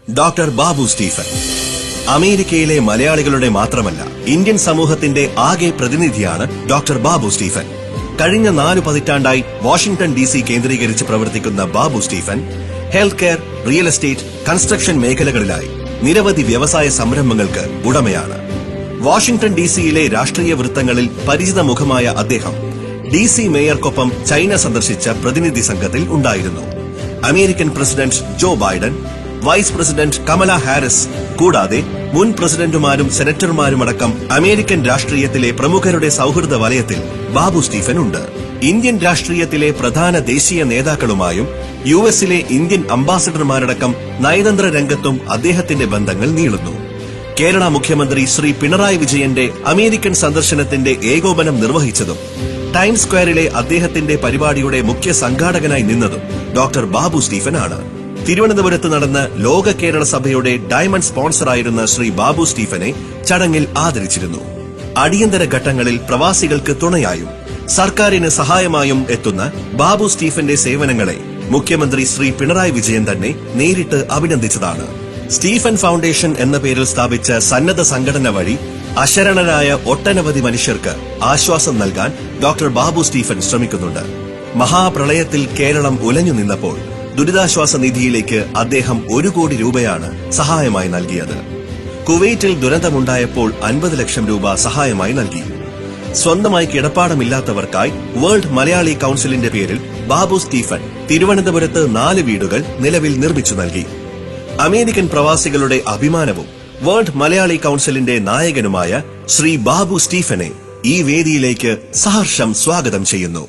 Doctor Babu Stephen. അമേരിക്കയിലെ മലയാളികളുടെ മാത്രമല്ല, ഇന്ത്യൻ സമൂഹത്തിന്റെ ആകെ പ്രതിനിധിയാണ് ഡോക്ടർ ബാബു സ്റ്റീഫൻ. കഴിഞ്ഞ 4 പതിറ്റാണ്ടായി വാഷിംഗ്ടൺ DC കേന്ദ്രീകരിച്ച് പ്രവർത്തിക്കുന്ന Babu Stephen health care, real estate, construction മേഖലകളിലായി നിരവധി വ്യവസായ സംരംഭങ്ങൾക്ക് ഉടമയാണ്. വാഷിംഗ്ടൺ DCയിലെ രാഷ്ട്രീയ വൃത്തങ്ങളിൽ പരിചിത മുഖമായ അദ്ദേഹം DC മേയർക്കൊപ്പം ചൈന സന്ദർശിച്ച പ്രതിനിധി സംഘത്തിൽ ഉണ്ടായിരുന്നു. American president Joe Biden, vice president Kamala Harris കൂടാതെ മുൻ പ്രസിഡന്റുമാരും സെനറ്റർമാരുമടക്കം അമേരിക്കൻ രാഷ്ട്രീയത്തിലെ പ്രമുഖരുടെ സൌഹൃദ വലയത്തിൽ ബാബു സ്റ്റീഫൻ ഉണ്ട്. ഇന്ത്യൻ രാഷ്ട്രീയത്തിലെ പ്രധാന ദേശീയ നേതാക്കളുമായും യുഎസിലെ ഇന്ത്യൻ അംബാസഡർമാരടക്കം നയതന്ത്ര രംഗത്തും അദ്ദേഹത്തിന്റെ ബന്ധങ്ങൾ നീളുന്നു. കേരള മുഖ്യമന്ത്രി ശ്രീ പിണറായി വിജയന്റെ അമേരിക്കൻ സന്ദർശനത്തിന്റെ ഏകോപനം നിർവഹിച്ചതും ടൈംസ് സ്ക്വയറിലെ അദ്ദേഹത്തിന്റെ പരിപാടിയുടെ മുഖ്യ സംഘാടകനായി നിന്നതും ഡോക്ടർ ബാബു സ്റ്റീഫനാണ്. തിരുവനന്തപുരത്ത് നടന്ന ലോക കേരള സഭയുടെ ഡയമണ്ട് സ്പോൺസറായിരുന്ന ശ്രീ ബാബു സ്റ്റീഫനെ ചടങ്ങിൽ ആദരിച്ചിരുന്നു. അടിയന്തര ഘട്ടങ്ങളിൽ പ്രവാസികൾക്ക് തുണയായും സർക്കാരിന് സഹായമായും എത്തുന്ന ബാബു സ്റ്റീഫന്റെ സേവനങ്ങളെ മുഖ്യമന്ത്രി ശ്രീ പിണറായി വിജയൻ തന്നെ നേരിട്ട് അഭിനന്ദിച്ചതാണ്. സ്റ്റീഫൻ ഫൗണ്ടേഷൻ എന്ന പേരിൽ സ്ഥാപിച്ച സന്നദ്ധ സംഘടന വഴി അശരണരായ ഒട്ടനവധി മനുഷ്യർക്ക് ആശ്വാസം നൽകാൻ ഡോക്ടർ ബാബു സ്റ്റീഫൻ ശ്രമിക്കുന്നുണ്ട്. മഹാപ്രളയത്തിൽ കേരളം ഉലഞ്ഞു നിന്നപ്പോൾ ദുരിതാശ്വാസ നിധിയിലേക്ക് അദ്ദേഹം 1 കോടി രൂപയാണ് സഹായമായി നൽകിയത്. കുവൈറ്റിൽ ദുരന്തമുണ്ടായപ്പോൾ 50 ലക്ഷം രൂപ സഹായമായി നൽകി. സ്വന്തമായി കിടപ്പാടമില്ലാത്തവർക്കായി വേൾഡ് മലയാളി കൌൺസിലിന്റെ പേരിൽ ബാബു സ്റ്റീഫൻ തിരുവനന്തപുരത്ത് 4 വീടുകൾ നിലവിൽ നിർമ്മിച്ചു നൽകി. അമേരിക്കൻ പ്രവാസികളുടെ അഭിമാനവും വേൾഡ് മലയാളി കൌൺസിലിന്റെ നായകനുമായ ശ്രീ ബാബു സ്റ്റീഫനെ ഈ വേദിയിലേക്ക് സഹർഷം സ്വാഗതം ചെയ്യുന്നു.